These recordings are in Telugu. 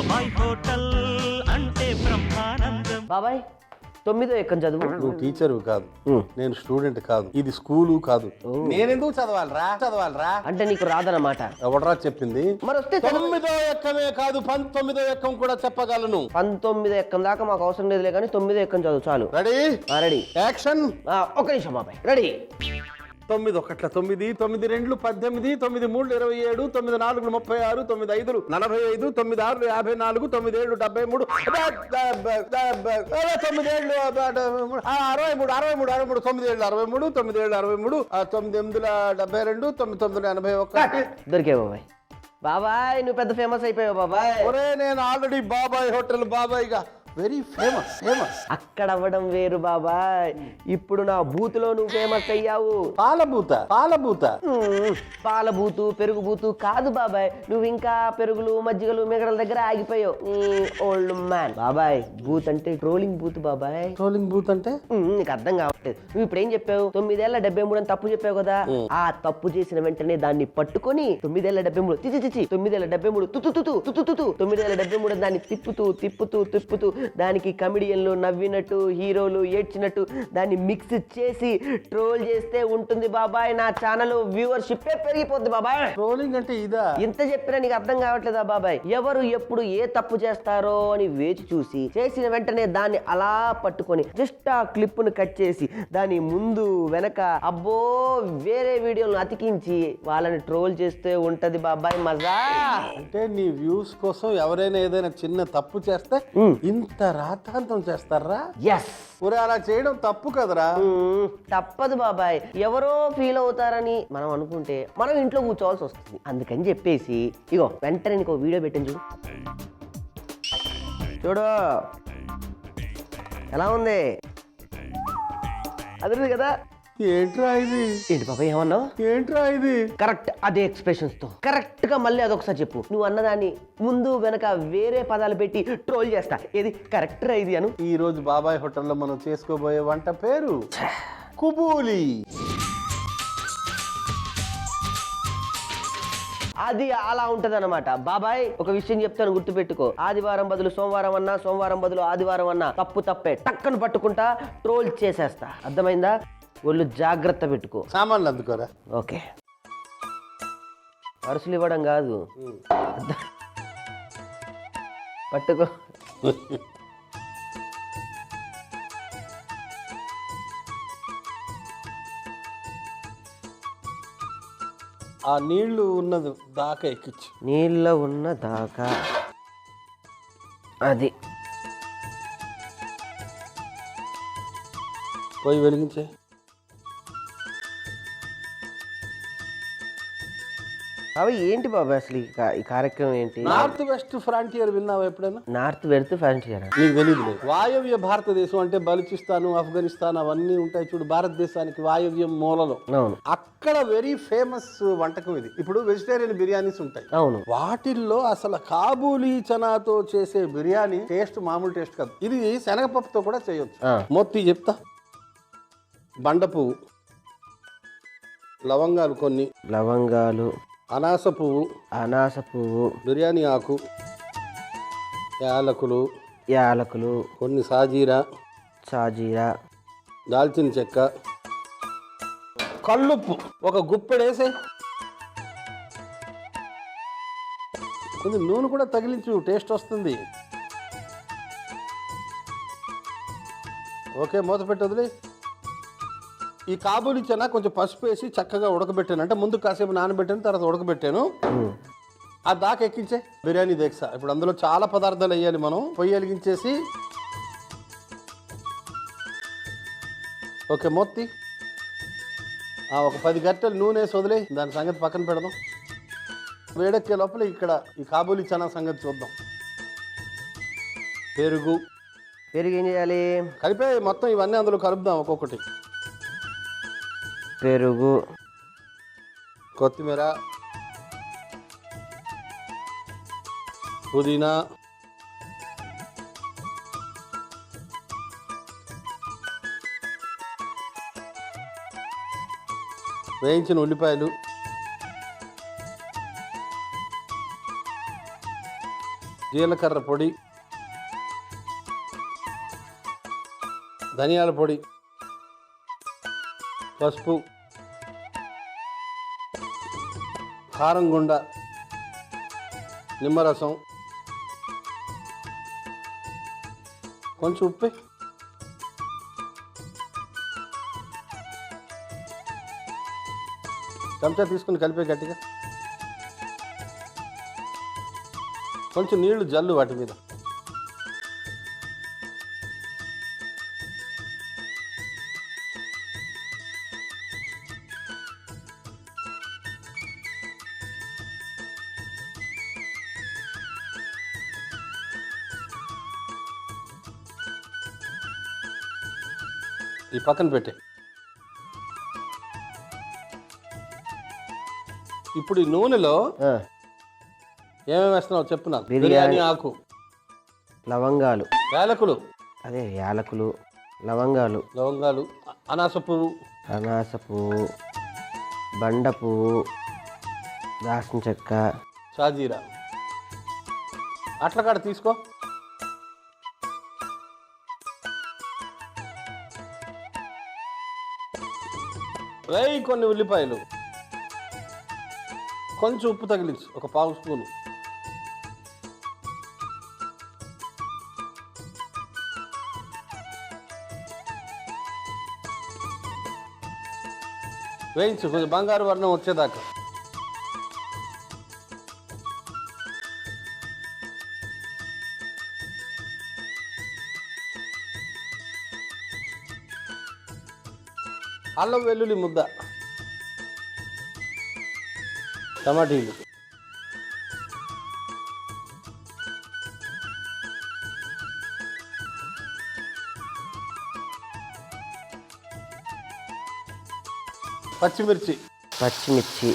బాబాయ్ హోటల్ అంటే బ్రహ్మానందం. బాబాయ్ 9వ ఎక్కం చదువు. నువ్వు టీచరు కాదు, నేను స్టూడెంట్ కాదు, ఇది స్కూలు కాదు. నేనెందుకు చదవాలరా అంటే నీకు రాదన్నమాట. ఎవడరా చెప్పింది? మరి వస్తే 9వ ఎక్కమే కాదు 19వ ఎక్కం కూడా చెప్పగలను. 19వ ఎక్కం దాకా మాకు అవసరం లేదులే కానీ 9వ ఎక్కం చదువు చాలు. రెడీ? రెడీ. యాక్షన్. ఒక్క నిమిషం బాబాయ్. రెడీ. 9 1 9 9 2 18 9 3 27 9 4 36 9 5 45 9 6 54 9 7 73 దొరికే బాబాయ్. బాబాయ్ నువ్వు పెద్ద ఫేమస్ అయిపోయావు బాబాయ్. నేను ఆల్రెడీ బాబాయ్ హోటల్ బాబాయ్ గా వెరీ ఫేమస్. అక్కడ అవ్వడం వేరు బాబాయ్, ఇప్పుడు నా బూతులో నువ్వు ఫేమస్ అయ్యావు. పాల బూతు పెరుగు బూతు కాదు బాబాయ్, నువ్వు ఇంకా పెరుగులు మజ్జిగలు మిగడల దగ్గర ఆగిపోయావు. Old man. బాబాయ్ బూత్ అంటే ట్రోలింగ్ బూత్ బాబాయ్. ట్రోలింగ్ బూత్ అంటే నీకు అర్థం కావట్లేదు. నువ్వు ఇప్పుడు ఏం చెప్పావు? 973 అని తప్పు చెప్పావు కదా. ఆ తప్పు చేసిన వెంటనే దాన్ని పట్టుకొని 973 973 973 దాన్ని తిప్పుతూ దానికి కమెడియన్లు నవ్వినట్టు హీరోలు ఏడ్చినట్టు దాన్ని మిక్స్ చేసి ట్రోల్ చేస్తే ఉంటుంది బాబాయ్. నా ఛానల్ వ్యూవర్షిప్ పెరిగిపోద్ది బాబాయ్. ట్రోలింగ్ అంటే ఇదా? ఇంత చెప్పినా నీకు అర్థం కావట్లేదా బాబాయ్? ఎవరు ఎప్పుడు ఏ తప్పు చేస్తారో అని వేచి చూసి చేసిన వెంటనే దాన్ని అలా పట్టుకొని జస్ట్ ఆ క్లిప్ ను కట్ చేసి దాని ముందు వెనక అబ్బో వేరే వీడియోలను అతికించి వాళ్ళని ట్రోల్ చేస్తే ఉంటది బాబాయ్ మజా. అంటే నీ వ్యూస్ కోసం ఎవరైనా ఏదైనా చిన్న తప్పు చేస్తే ఇంత రాతాంతం చేస్తారా? ఎస్. అలా చేయడం తప్పు కదరా. తప్పదు బాబాయ్. ఎవరో ఫీల్ అవుతారని మనం అనుకుంటే మనం ఇంట్లో కూర్చోవాల్సి వస్తుంది. అందుకని చెప్పేసి ఇగో వెంటనే నీకు వీడియో పెట్టింది చూడు ఎలా ఉంది, అదే కదా. ఏంట్రా ఇది? ఏంటి బాబాయ్ ఏమన్నావు? ఏంట్రా ఇది? కరెక్ట్ అదే ఎక్స్ప్రెషన్స్ తో కరెక్ట్ గా మళ్ళీ అదొకసారి చెప్పు. నువ్వు అన్నదాన్ని ముందు వెనక వేరే పదాలు పెట్టి ట్రోల్ చేస్తా. ఏది కరెక్ట్ రా ఇది అను. ఈ రోజు బాబాయ్ హోటల్లో మనం చేసుకోబోయే వంట పేరు కుబూలి. అది అలా ఉంటది అనమాట బాబాయ్. ఒక విషయం చెప్తాను గుర్తుపెట్టుకో. ఆదివారం బదులు సోమవారం అన్నా, సోమవారం బదులు ఆదివారం అన్నా తప్పే టక్కను పట్టుకుంటా ట్రోల్ చేసేస్తా. అర్థమైందా? ఒళ్ళు జాగ్రత్త పెట్టుకో. సామాన్లు అందుకోరా. ఓకే. పరుసులు ఇవ్వడం కాదు, పట్టుకో. ఆ నీళ్లు ఉన్నది దాకా ఎక్కించు. నీళ్ళ ఉన్న దాకా. అది పోయి వెలిగించే. అవి ఏంటి బాబాయ్ అసలు ఈ కార్యక్రమం ఏంటి? నార్త్ వెస్ట్ ఫ్రాంటియర్ విన్నావా ఎప్పుడైనా? నార్త్ వెస్ట్ ఫ్రాంటియర్ నీకు తెలియదు. వాయవ్య భారతదేశం అంటే బలూచిస్తాన్, ఆఫ్ఘనిస్తాన్ అవన్నీ ఉంటాయి చూడు. భారతదేశానికి వాయవ్యం మూలలో అక్కడ వెరీ ఫేమస్ వంటకం ఇది. ఇప్పుడు వెజిటేరియన్ బిర్యానీస్ ఉంటాయి. అవును. వాటిల్లో అసలు కాబూలీ చనాతో చేసే బిర్యానీ టేస్ట్ మామూలు టేస్ట్ కాదు. ఇది శనగపప్పుతో కూడా చేయొచ్చు. మొత్తం చెప్తా. బండ పువ్వు, లవంగాలు కొన్ని, అనాస పువ్వు, బిర్యానీ ఆకు, యాలకులు కొన్ని, సాజీరా, దాల్చిన చెక్క, కల్లుప్పు ఒక గుప్పెడేసే. కొంచెం నూనె కూడా తగిలించు, టేస్ట్ వస్తుంది. ఓకే, మూత పెట్టి వదిలే. ఈ కాబూలి చనా కొంచెం పసుపు వేసి చక్కగా ఉడకబెట్టాను. అంటే ముందు కాసేపు నానబెట్టాను, తర్వాత ఉడకబెట్టాను. ఆ దాకా ఎక్కించే బిర్యానీ దేక్సా. ఇప్పుడు అందులో చాలా పదార్థాలు వేయాలి మనం. పొయ్యి వెలిగించేసి ఓకే మొత్తి ఒక 10 గంటలు నూనె వేసి వదిలే. దాని సంగతి పక్కన పెడదాం. వేడెక్కే లోపల ఇక్కడ ఈ కాబూలి చనా సంగతి చూద్దాం. పెరుగు ఏం చేయాలి? కలిపే మొత్తం ఇవన్నీ అందులో కలుపుదాం ఒక్కొక్కటి. పెరుగు, కొత్తిమీర, పుదీనా, వేయించిన ఉల్లిపాయలు, జీలకర్ర పొడి, ధనియాల పొడి, పసుపు, కారం గుండ, నిమ్మరసం, కొంచెం ఉప్పు, చెంచా తీసుకుని కలిపే గట్టిగా, కొంచెం నీళ్లు జల్లు వాటి మీద. ఈ పక్కన పెట్టే. ఇప్పుడు ఈ నూనెలో ఆ, ఏమేమి వేస్తున్నావు చెప్పు నాకు. బిర్యానీ బిర్యానీ ఆకు, లవంగాలు, యాలకులు, అదే యాలకులు, లవంగాలు, లవంగాలు, అనాస పువ్వు, అనాస పువ్వు, బండ పువ్వు, దాల్చిన చెక్క, షాజీరా. అట్ల కాడ తీసుకో. వేయి కొన్ని ఉల్లిపాయలు, కొంచెం ఉప్పు తగిలించు, ఒక పావు స్పూను. వేయించు కొంచెం బంగారు వర్ణం వచ్చేదాకా. అల్లం వెల్లుల్లి ముద్ద, టమాటీలు, పచ్చిమిర్చి, పచ్చిమిర్చి,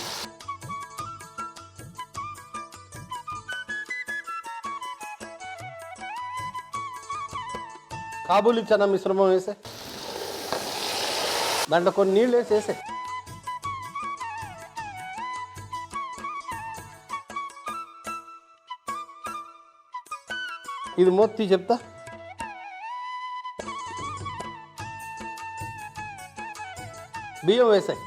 కాబూలి చనా మిశ్రమం వేసే, దాంట్లో కొన్ని నీళ్ళు వేసేసే. ఇది మొత్తి చెప్తా. బియ్యం వేసాయి.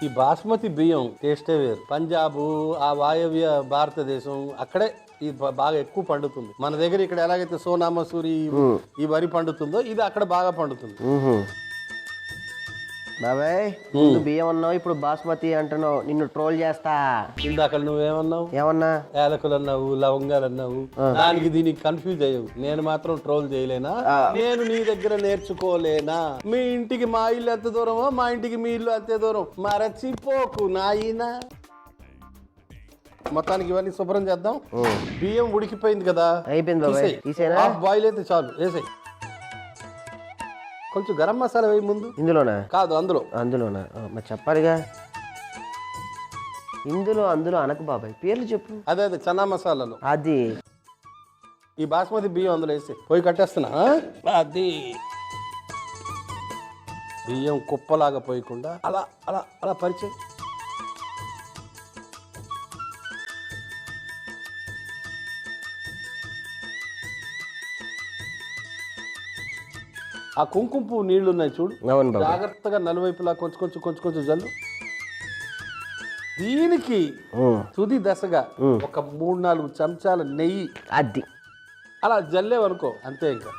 ఈ బాస్మతి బియ్యం టేస్టే వేరు. పంజాబ్, ఆ వాయవ్య భారతదేశం అక్కడే ఇది బాగా ఎక్కువ పండుతుంది. మన దగ్గర ఇక్కడ ఎలాగైతే సోనా మసూరి ఈ వరి పండుతుందో ఇది అక్కడ బాగా పండుతుంది. బాబాయ్ ముందు బియ్యం అన్నావు, ఇప్పుడు బాస్మతి అంటున్నావు. నిన్ను ట్రోల్ చేస్తా. ఇందాక నువ్వేమన్నావు? ఏమన్నా? యాలకులు అన్నావు, లవంగాలు అన్నావు. దానికి దీనికి కన్ఫ్యూజ్ అయ్యావు. నేను మాత్రం ట్రోల్ చేయలేనా? నేను నీ దగ్గర నేర్చుకోలేనా? మీ ఇంటికి మా ఇల్లు ఎంత దూరమో మా ఇంటికి మీ ఇల్లు అంతే దూరం. మరచిపోకు నాయనా. మొత్తానికి ఇవన్నీ శుభ్రం చేద్దాం. బియ్యం ఉడికిపోయింది కదా, అయిపోయింది బాబాయ్. తీసేనా? హాఫ్ బాయిల్ అయితే చాలు, వేసేయి. కొంచెం గరం మసాలా వేయి ముందు. ఇందులోనా? కాదు, అందులో. అందులోనా? మరి చెప్పాలిగా. ఇందులో అందులో అనకు బాబాయ్, పేర్లు చెప్పు. అదే అదే చనా మసాలాలో అది. ఈ బాస్మతి బియ్యం అందులో వేసి పోయి కట్టేస్తున్నా. అది బియ్యం కుప్పలాగా పోయకుండా అలా అలా అలా పరిచయం. ఆ కుంకుమ పువ్వు నీళ్లు ఉన్నాయి చూడు, అవును బాబాయ్. జాగ్రత్తగా నలువైపులా కొంచెం కొంచెం కొంచెం కొంచెం జల్లు. దీనికి తుది దశగా ఒక 3-4 చెంచాల నెయ్యి అది అలా జల్లేవనుకో, అంతే. ఇంకా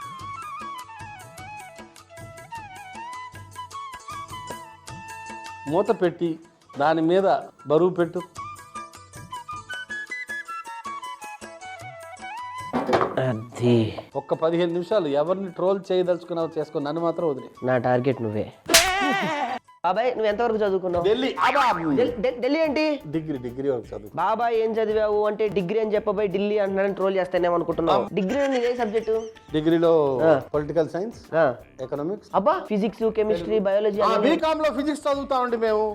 మూత పెట్టి దాని మీద బరువు పెట్టు. అది ఒక్క 15 నిమిషాలు ఎవరిని ట్రోల్ చేయదలుచుకున్నావు చేసుకో, నన్ను మాత్రం వదిలే. నా టార్గెట్ నువ్వే. బాబాయ్ నువ్వు ఎంతవరకు చదువుకున్నావు? ఢిల్లీ ఢిల్లీ ఏంటి? డిగ్రీ వరకు చదువు. బాబాయ్ ఏం చదివావు అంటే డిగ్రీ అని చెప్పబోయి ఢిల్లీ అంటున్నారని ట్రోల్ చేస్తానేమనుకుంటున్నావు. డిగ్రీ ఏ సబ్జెక్టు? డిగ్రీలో పొలిటికల్ సైన్స్, ఎకనామిక్స్. అబ్బా ఫిజిక్స్, కెమిస్ట్రీ, బయాలజీ. బీకామ్ లో ఫిజిక్స్ చదువుతామండి మేము.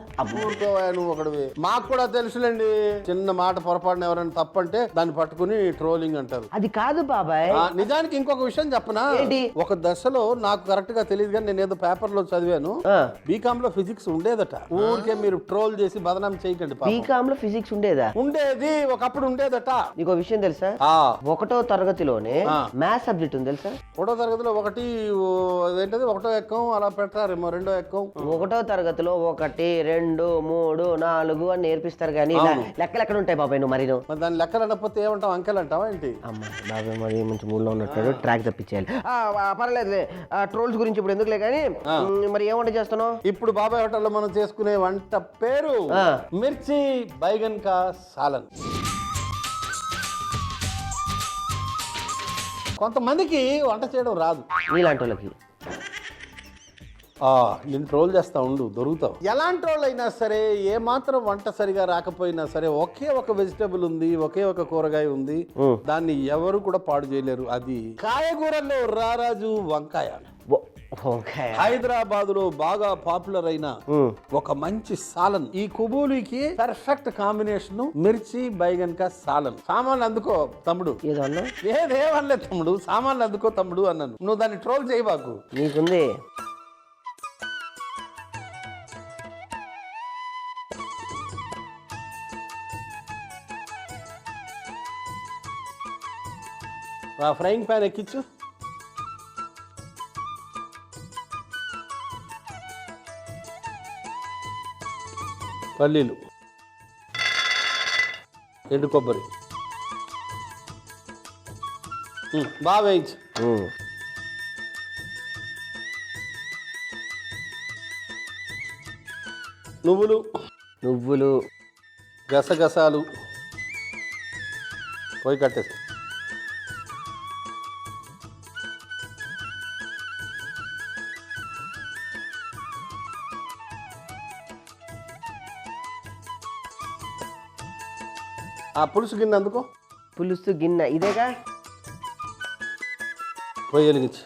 నువ్వు ఒకటి. మాకు కూడా తెలుసులేండి, చిన్న మాట పొరపాటున ఎవరైనా తప్పంటే దాన్ని పట్టుకుని ట్రోలింగ్ అంటారు. అది కాదు బాబాయ్. నిజానికి ఇంకొక విషయం చెప్పనా? ఏంటి? ఒక దశలో నాకు కరెక్ట్ గా తెలియదు కానీ నేను ఏదో పేపర్ లో చదివాను. బీకామ్ లో ఫిజిక్స్ ఉండేదట. ఊరికే మీరు ట్రోల్ చేసి బదనాం చేయకండి. బీకామ్ లో ఫిజిక్స్ ఉండేదా? ఉండేది, ఒకప్పుడు ఉండేదట. నీకు విషయం తెలుసా? 1వ తరగతిలోనే మ్యాథ్స్ సబ్జెక్ట్ ఉంది తెలుసా? 1వ తరగతిలో అదేంటది 1వ ఎక్కం అలా పెట్టారేమో, 2వ ఎక్కం. 1వ తరగతిలో 1 2 3 4 అని నేర్పిస్తారు కానీ లెక్కలు ఎక్కడ ఉంటాయి బాబాయ్? నువ్వు మరి దాని లెక్కలు అనకపోతే ఏమంటావు? అంకెలు అంటావా ఏంటి? అమ్మా బాబాయ్ మరి మంచి మూడ్లో ఉన్నట్టు ట్రాక్ తప్పించేయాలి. పర్లేదు, ట్రోల్స్ గురించి ఇప్పుడు ఎందుకులే కానీ మరి ఏం వంట చేస్తున్నావు ఇప్పుడు? బాబాయ్ హోటల్లో మనం చేసుకునే వంట పేరు మిర్చి బైగన్ కా సాలన్. కొంతమందికి వంట చేయడం రాదు, నీలాంటి వాళ్ళకి. నేను ట్రోల్ చేస్తా ఉండు, దొరుకుతావు. ఎలాంటి వాళ్ళు అయినా సరే, ఏ మాత్రం వంట సరిగా రాకపోయినా సరే, ఒకే ఒక వెజిటబుల్ ఉంది, ఒకే ఒక కూరగాయ ఉంది, దాన్ని ఎవరు కూడా పాడు చేయలేరు. అది కాయగూరల్లో రారాజు వంకాయ. హైదరాబాద్ లో బాగా పాపులర్ అయిన ఒక మంచి సాలన్. ఈ కుబూలికి పర్ఫెక్ట్ కాంబినేషన్ మిర్చి బైగన్ కా సాలన్. సామాన్లు అందుకో తమ్ముడు. ఏదేమనలేదు తమ్ముడు, సామాన్లు అందుకో తమ్ముడు అన్నాను. నువ్వు దాన్ని ట్రోల్ చేయబాకు. నీకుంది ఫ్రైయింగ్ ప్యాన్ ఎక్కించు. పల్లీలు, ఎండు కొబ్బరి బాగా వేయించు. నువ్వులు, గసగసాలు పోయి కట్టేసి. పులుసు గిన్నె అందుకో. పులుసు గిన్నె ఇదేగా. పొయ్యి వెలిగించి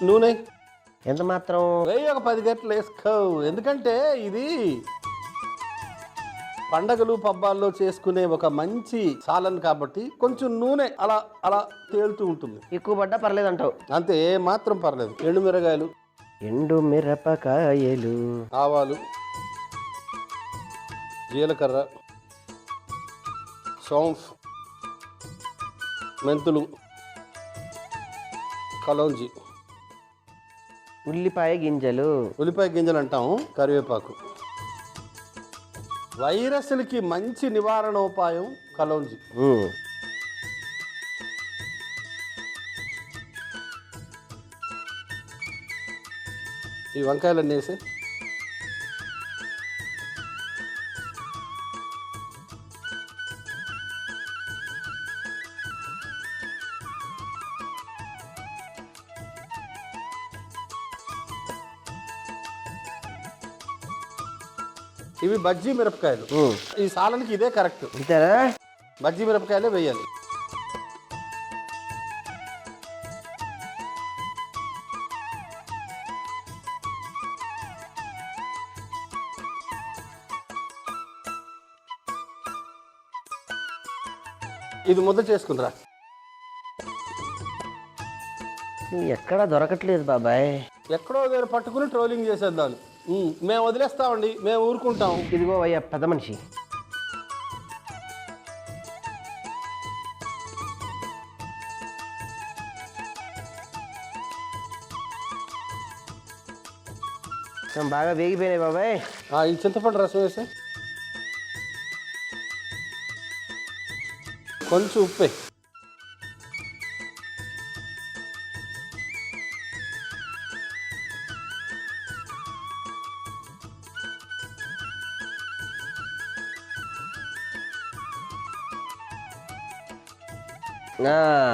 నూనె ఎంత మాత్రం? ఒక 10 గంటలు వేసుకో. ఎందుకంటే ఇది పండగలు పబ్బాల్లో చేసుకునే ఒక మంచి సాలన్ కాబట్టి కొంచెం నూనె అలా అలా తేలుతూ ఉంటుంది. ఎక్కువ పడ్డా పర్లేదు అంటావు? అంతే, ఏ మాత్రం పర్లేదు. ఎండు మిరపకాయలు, ఆవాలు, జీలకర్ర, సోంఫ్, మెంతులు, కలౌంజి, ఉల్లిపాయ గింజలు అంటాము, కరివేపాకు. వైరస్లకి మంచి నివారణోపాయం కలౌంజి. ఈ వంకాయలన్నీ వేసి ఇవి బజ్జీ మిరపకాయలు. ఈ సాలన్కి ఇదే కరెక్ట్. బజ్జీ మిరపకాయలే వేయాలి. ఇది ముద్ద చేసుకుందిరా. ఎక్కడా దొరకట్లేదు బాబాయ్. ఎక్కడో దగ్గర పట్టుకుని ట్రోలింగ్ చేసేద్దాం. మేము వదిలేస్తామండి, మేము ఊరుకుంటాం. ఇదిగో అయ్యా పెద్ద మనిషి. బాగా వేగిపోయినాయి బాబాయ్. ఈ చింతపండు రసం వేసి కొంచెం ఉప్పే.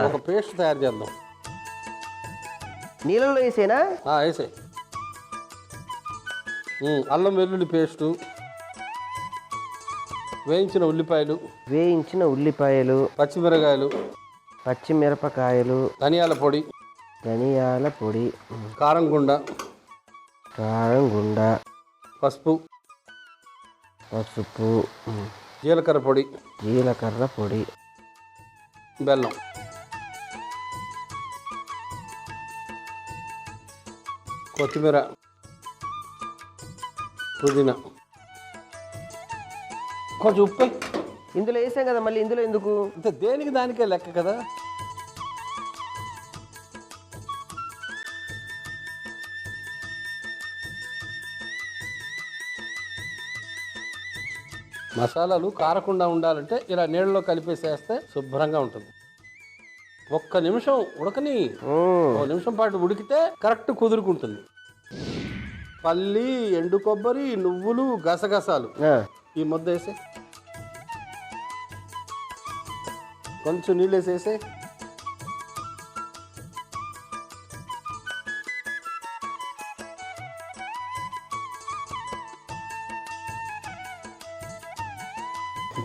ఒక పేస్ట్ తయారు చేద్దాం. నీళ్ళలో వేసేనా? వేసే. అల్లం వెల్లుల్లి పేస్టు, వేయించిన ఉల్లిపాయలు, పచ్చిమిరపకాయలు, ధనియాల పొడి, కారం గుండ, పసుపు, జీలకర్ర పొడి, బెల్లం. కొత్తిమీర, పుదీనా, కొంచెం ఉప్పు. ఇందులో వేసాం కదా, మళ్ళీ ఇందులో ఎందుకు? అంటే దేనికి దానికే లెక్క కదా. మసాలాలు కారకుండా ఉండాలంటే ఇలా నీళ్ళలో కలిపేసేస్తే శుభ్రంగా ఉంటుంది. ఒక్క నిమిషం ఉడకని, ఒక నిమిషం పాటు ఉడికితే కరెక్ట్ కుదురుకుంటుంది. పల్లి, ఎండు కొబ్బరి, నువ్వులు, గసగసాలు ఈ ముద్ద వేసే, కొంచెం నీళ్ళు వేసేసే.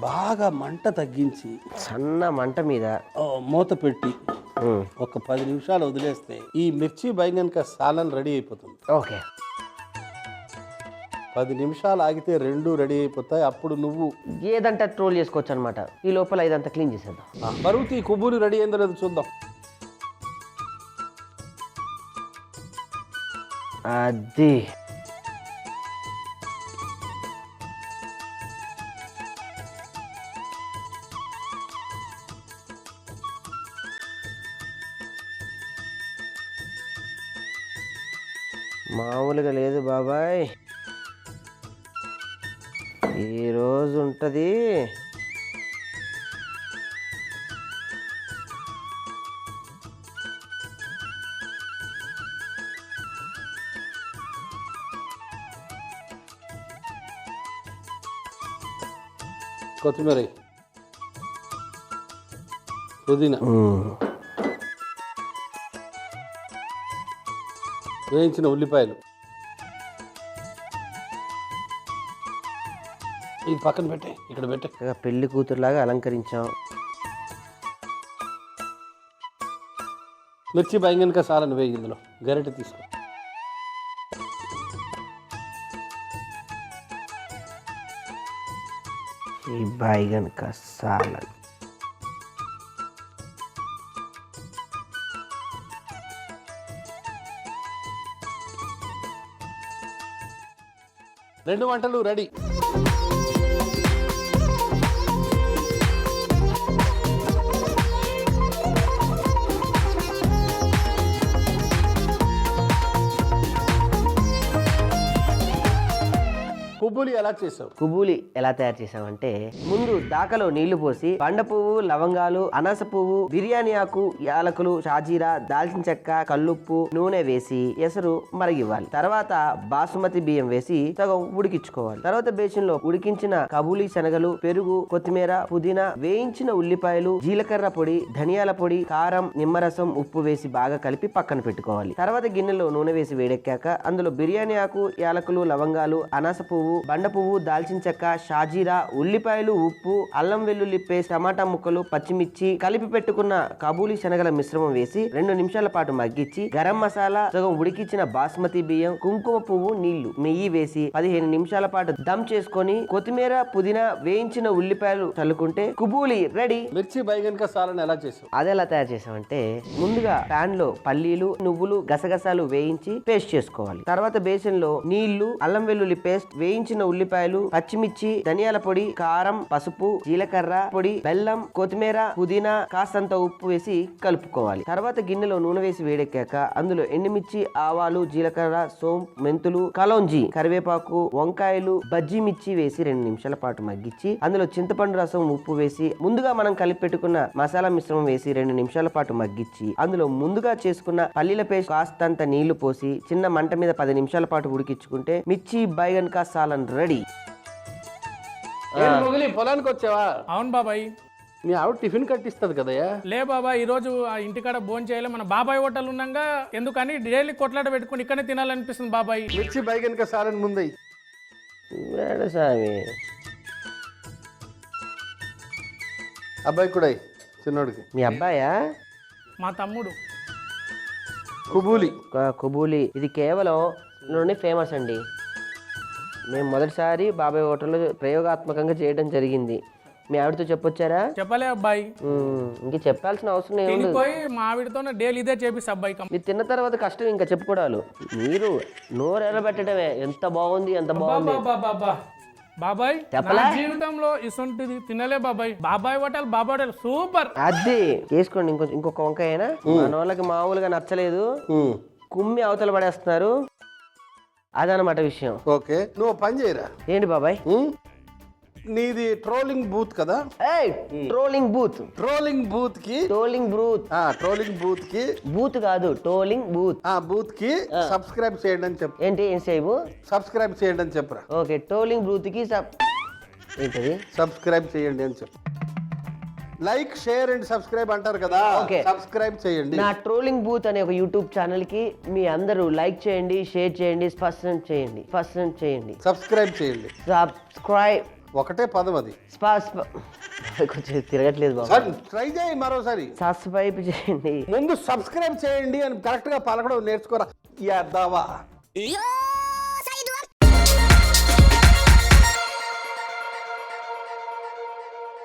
బాగా మంట తగ్గించి సన్న మంట మీద మూత పెట్టి ఒక 10 నిమిషాలు వదిలేస్తే ఈ మిర్చి బైంగన్కా సాలన్ రెడీ అయిపోతుంది. ఓకే, 10 నిమిషాలు ఆగితే రెండు రెడీ అయిపోతాయి. అప్పుడు నువ్వు ఏదంటే ట్రోల్ చేసుకోవచ్చు అనమాట. ఈ లోపల ఇదంతా క్లీన్ చేసేద్దాం. బరువుతీ కుబూరి రెడీ అయిందో లేదో చూద్దాం. అది మామూలుగా లేదు బాబాయ్, ఈరోజు ఉంటుంది. కొత్తిమీర, పుదీనా, వేయించిన ఉల్లిపాయలు ఇది పక్కన పెట్టే, ఇక్కడ పెట్టే. పెళ్లి కూతురులాగా అలంకరించాం. మిర్చి బైంగన్కా సాలని వేయి, ఇందులో గరిటె తీసుకో. ఈ బైగన్ కా సాలన్ రెండు వంటలు రెడీ. కుబూలి ఎలా చేసావు? కుబూలి ఎలా తయారు చేసామంటే, ముందు దాకలో నీళ్లు పోసి బండ పువ్వు, లవంగాలు, అనాస పువ్వు, బిర్యానీ ఆకు, యాలకులు, షాజీరా, దాల్చిన చెక్క, కల్లుప్పు, నూనె వేసి ఎసరు మరిగివ్వాలి. తర్వాత బాసుమతి బియ్యం వేసి సగం ఉడికించుకోవాలి. తర్వాత బేసిన్ లో ఉడికించిన కబూలి శనగలు, పెరుగు, కొత్తిమీర, పుదీనా, వేయించిన ఉల్లిపాయలు, జీలకర్ర పొడి, ధనియాల పొడి, కారం, నిమ్మరసం, ఉప్పు వేసి బాగా కలిపి పక్కన పెట్టుకోవాలి. తర్వాత గిన్నెలో నూనె వేసి వేడెక్కాక అందులో బిర్యానీ ఆకు, యాలకులు, లవంగాలు, అనాస పువ్వు, బండ పువ్వు, దాల్చిన చెక్క, షాజీరా, ఉల్లిపాయలు, ఉప్పు, అల్లం వెల్లుల్లి పేస్ట్, టమాటా ముక్కలు, పచ్చిమిర్చి, కలిపి పెట్టుకున్న కాబూలి శనగల మిశ్రమం వేసి 2 నిమిషాల పాటు మగ్గించి గరం మసాలా, సగం ఉడికించిన బాస్మతి బియ్యం, కుంకుమ పువ్వు, నీళ్లు, నెయ్యి వేసి 15 నిమిషాల పాటు దమ్ చేసుకొని కొత్తిమీర, పుదీనా, వేయించిన ఉల్లిపాయలు చల్లుకుంటే కుబూలి రెడీ. మిర్చి బైంగన్కా సాలని ఎలా చేసావు? అది ఎలా తయారు చేసామంటే, ముందుగా పాన్ లో పల్లీలు, నువ్వులు, గసగసాలు వేయించి పేస్ట్ చేసుకోవాలి. తర్వాత బేసిన్ లో నీళ్లు, అల్లం వెల్లుల్లి పేస్ట్, వేయించిన ఉల్లిపాయలు, పచ్చిమిర్చి, ధనియాల పొడి, కారం, పసుపు, జీలకర్ర పొడి, బెల్లం, కొత్తిమీర, పుదీనా, కాస్తంత ఉప్పు వేసి కలుపుకోవాలి. తర్వాత గిన్నెలో నూనె వేసి వేడెక్కాక అందులో ఎండుమిర్చి, ఆవాలు, జీలకర్ర, సోంపు, మెంతులు, కలౌంజి, కరివేపాకు, వంకాయలు, బజ్జీ మిర్చి వేసి 2 నిమిషాల పాటు మగ్గించి అందులో చింతపండు రసం, ఉప్పు వేసి ముందుగా మనం కలిపి పెట్టుకున్న మసాలా మిశ్రమం వేసి 2 నిమిషాల పాటు మగ్గించి అందులో ముందుగా చేసుకున్న పల్లీల పేస్ట్ కాస్తంత నీళ్లు పోసి చిన్న మంట మీద 10 నిమిషాల పాటు ఉడికించుకుంటే మిర్చి బైగన్కా సాలన్ రెడీ. పొలానికి వచ్చావా? అవును బాబాయ్. మీ ఆవిడ టిఫిన్ కట్టిస్తుంది కదయ్యా? లే బాబాయ్, ఈరోజు ఆ ఇంటికాడ భోజనం చేయాలి. మన బాబాయ్ హోటల్ ఉన్నాగా ఎందుకని డైలీ కొట్లాట పెట్టుకుని ఇక్కడనే తినాలనిపిస్తుంది బాబాయ్. మిర్చి బైగన్కా సాలని ముందై స్వామి. అబ్బాయి కూడా చిన్నోడికి. మీ అబ్బాయా? మా తమ్ముడు కుబూలి. కుబూలి ఇది కేవలం ఫేమస్ అండి. మేము మొదటిసారి బాబాయ్ హోటల్లో ప్రయోగాత్మకంగా చేయడం జరిగింది. మీ ఆవిడతో చెప్పొచ్చారా చెప్పలే అబ్బాయి, ఇంక చెప్పాల్సిన అవసరం ఏముంది. తినిపోయి మా ఆవిడతోనే డైలీ ఇదే చేపిస్తా అబ్బాయి. మీరు తిన్న తర్వాత కష్టం ఇంకా చెప్పుకోవడాలు. మీరు నోరు ఎర్రబెట్టడమే, ఎంత బాగుంది ఎంత బాగుంది. బాబాయ్ చెప్పలా? నా జీవితంలో ఇసొంటిది తినలే బాబాయ్. బాబాయ్ హోటల్ సూపర్. అది వేసుకోండి. ఇంకొక వంకాయనా? మన వాళ్ళకి మామూలుగా నచ్చలేదు, కుమ్మి అవతల పడేస్తున్నారు. అదనమాట విషయం. ఓకే, నువ్వు పని చేయరా. ఏంటి బాబాయ్? నీది ట్రోలింగ్ బూత్ కదా? Trolling booth. ట్రోలింగ్ బూత్ కి ట్రోలింగ్ బూత్ కి బూత్ కాదు, ట్రోలింగ్ బూత్. బూత్ కి సబ్స్క్రైబ్ చేయండి అని చెప్పు. ఏంటి ఏం సేపు? సబ్స్క్రైబ్ చేయండి అని చెప్పురా. ఓకే, ట్రోలింగ్ బూత్ కి ఏంటది? సబ్స్క్రైబ్ చేయండి అని చెప్పు. లైక్ షేర్ అండ్ సబ్స్క్రైబ్ అంటారు కదా, సబ్స్క్రైబ్ చేయండి. నా ట్రోలింగ్ బూత్ అనే ఒక యూట్యూబ్ ఛానల్ కి మీ అందరూ లైక్ చేయండి, షేర్ చేయండి, సబ్స్క్రైబ్ చేయండి. సబ్స్క్రైబ్ చేయండి. సబ్స్క్రైబ్ ఒకటే పదం అది. కొంచెం తిరగట్లేదు బాబు. ట్రై చేయి మరోసారి. సబ్స్క్రైబ్ చేయండి. ముందు సబ్స్క్రైబ్ చేయండి అని కరెక్ట్ గా పలకడం నేర్చుకోరా.